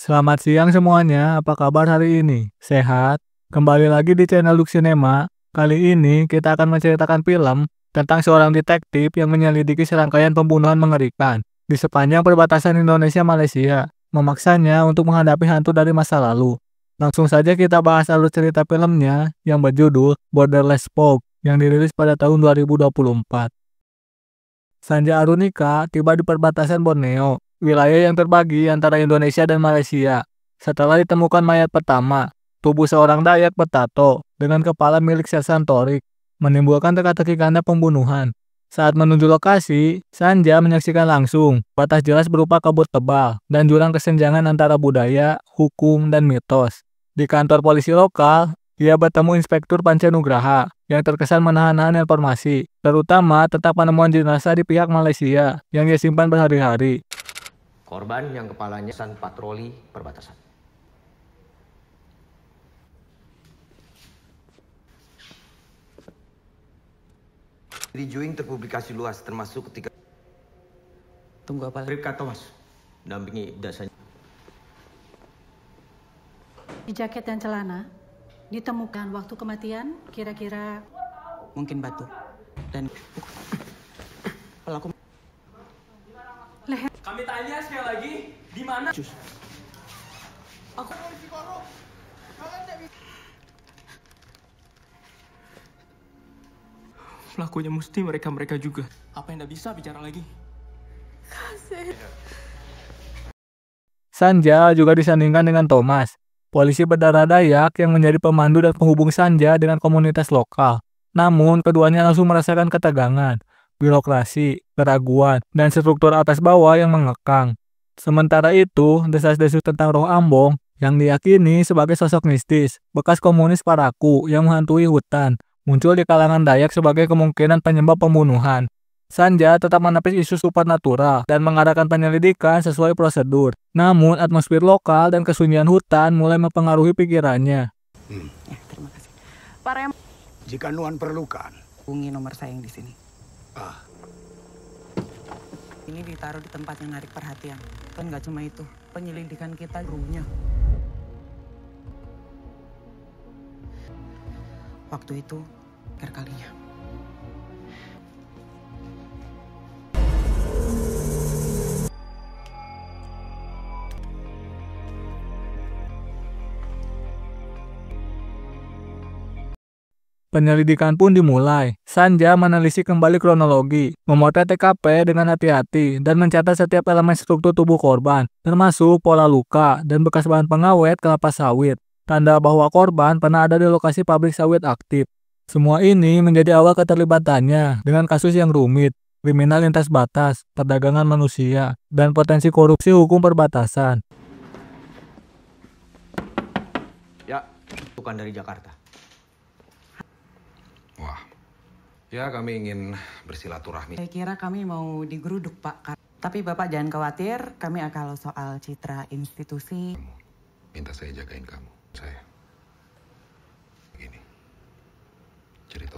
Selamat siang semuanya, apa kabar hari ini? Sehat? Kembali lagi di channel Lux Cinema. Kali ini kita akan menceritakan film tentang seorang detektif yang menyelidiki serangkaian pembunuhan mengerikan di sepanjang perbatasan Indonesia-Malaysia, memaksanya untuk menghadapi hantu dari masa lalu. Langsung saja kita bahas alur cerita filmnya yang berjudul Borderless Fog yang dirilis pada tahun 2024. Sanja Arunika tiba di perbatasan Borneo, wilayah yang terbagi antara Indonesia dan Malaysia. Setelah ditemukan mayat pertama, tubuh seorang Dayak bertato dengan kepala milik Sersan Torik, menimbulkan teka-teki karena pembunuhan. Saat menuju lokasi, Sanja menyaksikan langsung batas jelas berupa kabut tebal dan jurang kesenjangan antara budaya, hukum, dan mitos. Di kantor polisi lokal, ia bertemu Inspektur Pancanugraha yang terkesan menahan-nahan informasi, terutama tentang penemuan jenazah di pihak Malaysia yang ia simpan berhari-hari. Korban yang kepalanya san patroli perbatasan. Di Juing terpublikasi luas termasuk ketika Tunggu apa? Ripka Thomas dampingi dasarnya. Di jaket dan celana ditemukan waktu kematian kira-kira Mungkin batu. Dan pelaku leher. Kami tanya sekali lagi, di mana? Aku Pelakunya mesti mereka juga. apa yang tidak bisa bicara lagi? Sanja juga disandingkan dengan Thomas, polisi berdarah Dayak yang menjadi pemandu dan penghubung Sanja dengan komunitas lokal. Namun, keduanya langsung merasakan ketegangan, birokrasi, keraguan, dan struktur atas bawah yang mengekang. Sementara itu, desas-desus tentang roh Ambong yang diyakini sebagai sosok mistis, bekas komunis Paraku yang menghantui hutan, muncul di kalangan Dayak sebagai kemungkinan penyebab pembunuhan. Sanja tetap menepis isu supernatural dan mengadakan penyelidikan sesuai prosedur. Namun, atmosfer lokal dan kesunyian hutan mulai mempengaruhi pikirannya. Ya, terima kasih. Pak Rem, Jika Nuan perlukan. hubungi nomor saya yang di sini. Ah, Ini ditaruh di tempat yang menarik perhatian. Kan nggak cuma itu, penyelidikan kita gurunya. Waktu itu, akhir kalinya. Penyelidikan pun dimulai. Sanja menelisik kembali kronologi, memotret TKP dengan hati-hati, dan mencatat setiap elemen struktur tubuh korban, termasuk pola luka dan bekas bahan pengawet kelapa sawit, tanda bahwa korban pernah ada di lokasi pabrik sawit aktif. Semua ini menjadi awal keterlibatannya dengan kasus yang rumit, kriminal lintas batas, perdagangan manusia, dan potensi korupsi hukum perbatasan. Ya, bukan dari Jakarta. Wah, ya kami ingin bersilaturahmi. Saya kira kami mau digeruduk, Pak. Tapi Bapak jangan khawatir, kami akan soal citra institusi. Minta saya jagain kamu. Saya. Begini. Cerita.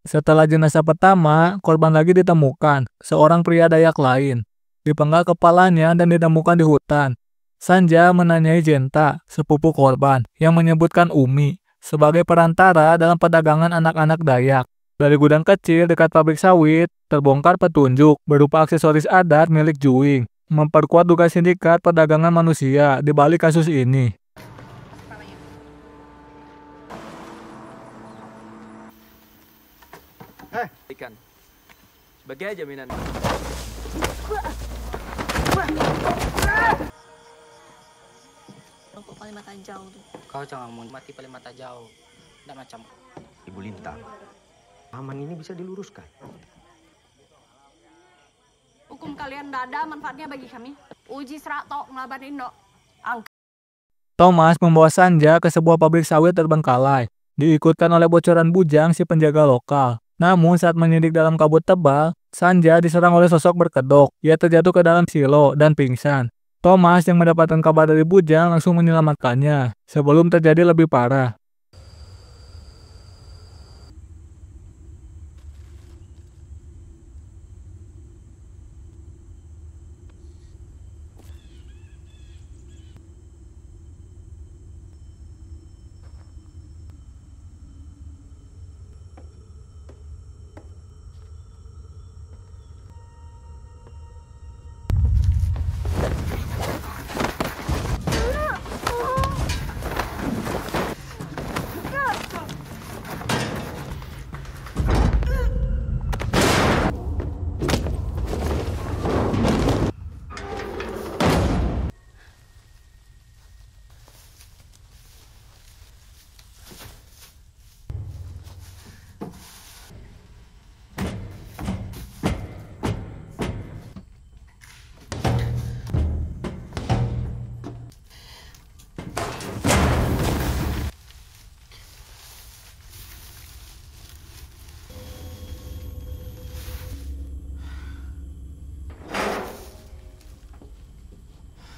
Setelah jenazah pertama, korban lagi ditemukan, seorang pria Dayak lain. Dipenggal kepalanya dan ditemukan di hutan. Sanja menanyai Jenta, sepupu korban, yang menyebutkan Umi sebagai perantara dalam perdagangan anak-anak Dayak. Dari gudang kecil dekat pabrik sawit, terbongkar petunjuk berupa aksesoris adat milik Juing, memperkuat dugaan sindikat perdagangan manusia di balik kasus ini. Ikan. Sebagai jaminan. Rokok paling mata jauh tuh. Kau jangan mau mati paling mata jauh. Nggak macam. Ibu Lintang, pahaman ini bisa diluruskan. Hukum kalian tidak ada manfaatnya bagi kami. Uji serak tok ngelaban Indo. Thomas membawa Sanja ke sebuah pabrik sawit terbengkalai, diikutkan oleh bocoran bujang si penjaga lokal. Namun saat menyidik dalam kabut tebal, Sanja diserang oleh sosok berkedok. Ia terjatuh ke dalam silo dan pingsan. Thomas yang mendapatkan kabar dari bujang langsung menyelamatkannya sebelum terjadi lebih parah.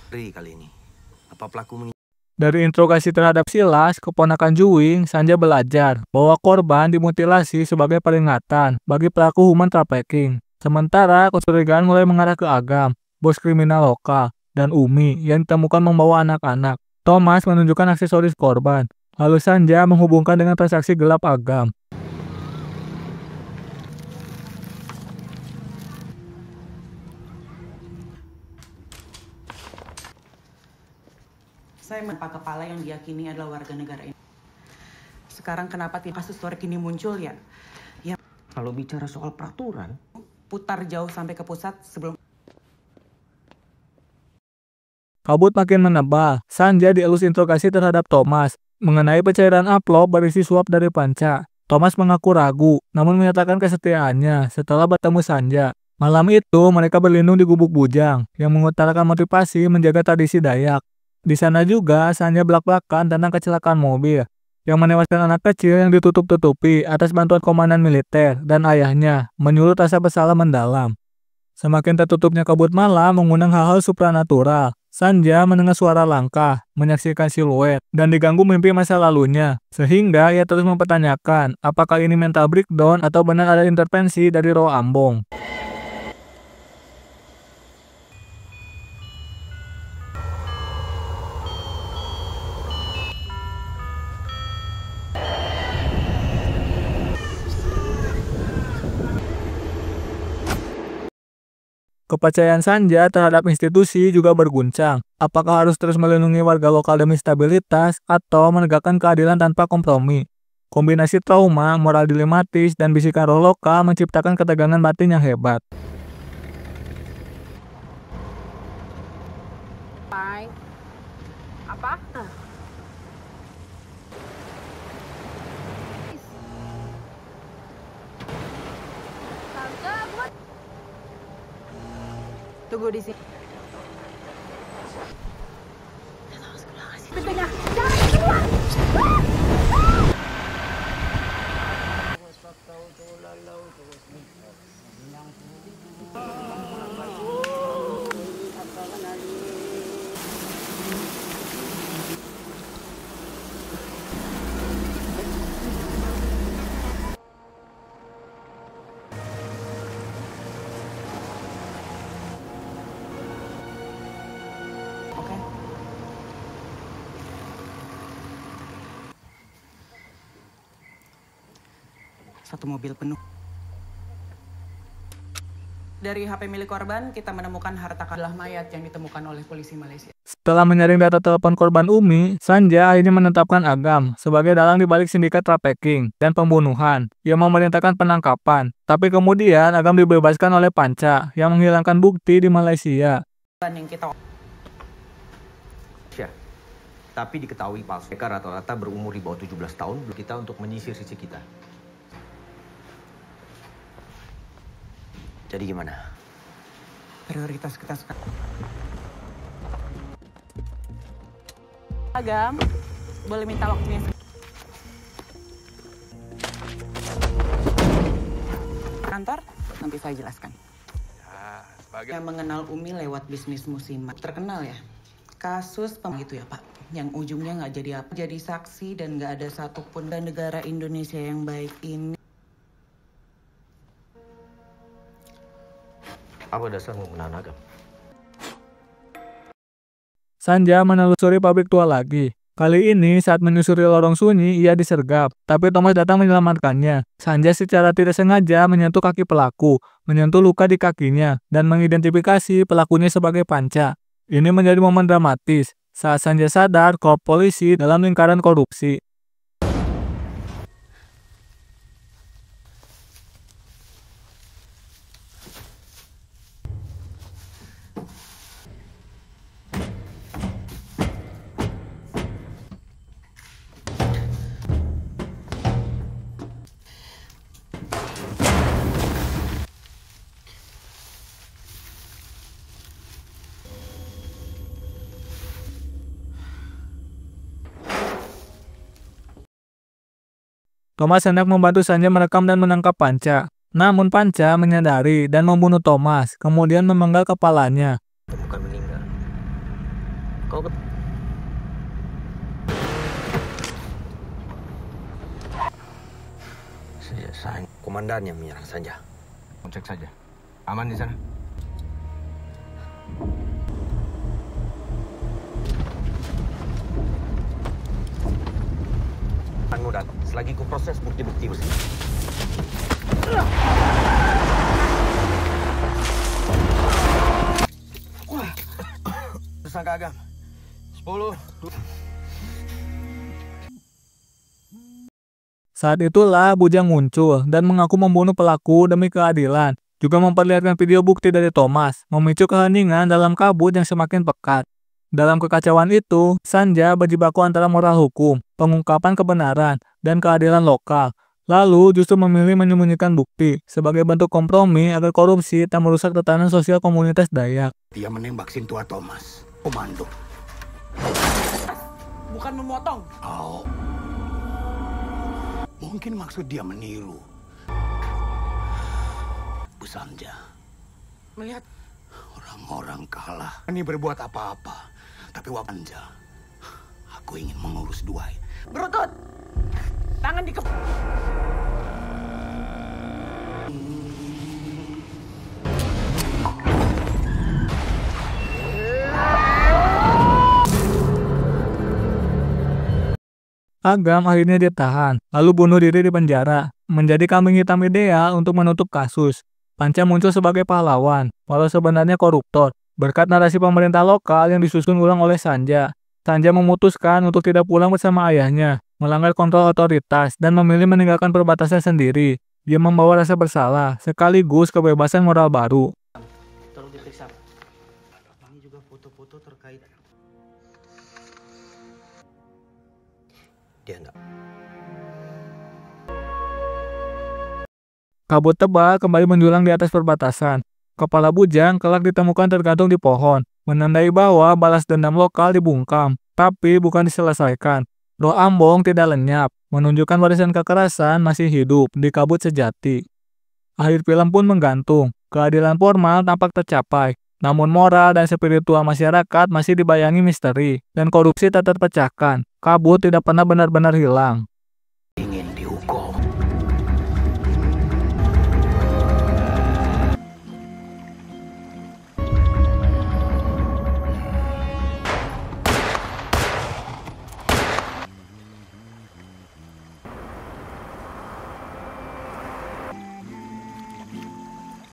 Ngeri kali ini. Apa pelaku Dari interogasi terhadap Silas, keponakan Juwing, Sanja belajar bahwa korban dimutilasi sebagai peringatan bagi pelaku human trafficking. Sementara kecurigaan mulai mengarah ke Agam, bos kriminal lokal, dan Umi yang ditemukan membawa anak-anak. Thomas menunjukkan aksesoris korban, lalu Sanja menghubungkan dengan transaksi gelap Agam. Saya menapa kepala yang diyakini adalah warga negara ini. Sekarang kenapa kasus Torik ini muncul ya? Ya, Kalau bicara soal peraturan, putar jauh sampai ke pusat sebelum Kabut makin menebal. Sanja dielus interogasi terhadap Thomas mengenai pencairan amplop berisi suap dari Panca. Thomas mengaku ragu, namun menyatakan kesetiaannya setelah bertemu Sanja. Malam itu, mereka berlindung di gubuk bujang yang mengutarakan motivasi menjaga tradisi Dayak. Di sana juga, Sanja belak-belakan tentang kecelakaan mobil yang menewaskan anak kecil yang ditutup-tutupi atas bantuan komandan militer dan ayahnya, menyulut rasa bersalah mendalam. Semakin tertutupnya kabut malam mengundang hal-hal supranatural. Sanja mendengar suara langkah, menyaksikan siluet, dan diganggu mimpi masa lalunya. Sehingga ia terus mempertanyakan apakah ini mental breakdown atau benar ada intervensi dari roh Ambong. Kepercayaan Sanja terhadap institusi juga berguncang. Apakah harus terus melindungi warga lokal demi stabilitas atau menegakkan keadilan tanpa kompromi? Kombinasi trauma, moral dilematis, dan bisikan roh lokal menciptakan ketegangan batin yang hebat. Apa? Tante, buat tunggu di sini. pintunya. Jangan keluar. Oke. Satu mobil penuh. Dari HP milik korban, kita menemukan harta adalah mayat yang ditemukan oleh polisi Malaysia. Setelah menyaring data telepon korban Umi, Sanja akhirnya menetapkan Agam sebagai dalang dibalik sindikat trafficking dan pembunuhan yang memerintahkan penangkapan. Tapi kemudian Agam dibebaskan oleh Panca yang menghilangkan bukti di Malaysia. Yang kita Syah. Tapi diketahui palsu. Mereka rata-rata berumur di bawah 17 tahun. Kita untuk menyisir sisi kita. Jadi gimana? prioritas kita sekarang. Agam, boleh minta waktunya? Kantor, nanti saya jelaskan. Saya mengenal Umi lewat bisnis musiman. Terkenal ya? Kasus itu ya Pak, yang ujungnya nggak jadi apa, jadi saksi dan nggak ada satupun dan negara Indonesia yang baik ini. Apa dasarmu menahan Agam? Sanja menelusuri pabrik tua lagi. Kali ini saat menyusuri lorong sunyi, ia disergap. Tapi Thomas datang menyelamatkannya. Sanja secara tidak sengaja menyentuh kaki pelaku, menyentuh luka di kakinya, dan mengidentifikasi pelakunya sebagai Panca. Ini menjadi momen dramatis saat Sanja sadar kalau polisi dalam lingkaran korupsi. Thomas hendak membantu Sanja merekam dan menangkap Panca. Namun Panca menyadari dan membunuh Thomas, kemudian memenggal kepalanya. Bukan meninggal. Kau Saya komandan yang menyerang Sanja. Cek saja. Aman di sana? Mudan, selagi ku proses bukti-bukti bersih. Tersangka Agam. 10. Saat itulah Bujang muncul dan mengaku membunuh pelaku demi keadilan, juga memperlihatkan video bukti dari Thomas, memicu keheningan dalam kabut yang semakin pekat. Dalam kekacauan itu, Sanja berjibaku antara moral hukum, pengungkapan kebenaran, dan keadilan lokal. Lalu justru memilih menyembunyikan bukti sebagai bentuk kompromi agar korupsi tak merusak tatanan sosial komunitas Dayak. Dia menembak Sintua Thomas, komando. Bukan memotong. Oh. Mungkin maksud dia meniru. Bu Sanja. Melihat Orang-orang kalah. Ini berbuat apa-apa. Tapi Wapanja, aku ingin mengurus dua. berutut. Tangan di Agam akhirnya ditahan, lalu bunuh diri di penjara, menjadi kambing hitam ideal untuk menutup kasus. Panca muncul sebagai pahlawan, walau sebenarnya koruptor, berkat narasi pemerintah lokal yang disusun ulang oleh Sanja. Sanja memutuskan untuk tidak pulang bersama ayahnya, melanggar kontrol otoritas, dan memilih meninggalkan perbatasan sendiri. Dia membawa rasa bersalah, sekaligus kebebasan moral baru. Tolong diperiksa. Ini juga foto-foto terkait. Dia enggak. Kabut tebal kembali menjulang di atas perbatasan. Kepala Bujang kelak ditemukan tergantung di pohon, menandai bahwa balas dendam lokal dibungkam, tapi bukan diselesaikan. Roh Ambong tidak lenyap, menunjukkan warisan kekerasan masih hidup di kabut sejati. Akhir film pun menggantung, keadilan formal tampak tercapai, namun moral dan spiritual masyarakat masih dibayangi misteri, dan korupsi tak terpecahkan. Kabut tidak pernah benar-benar hilang.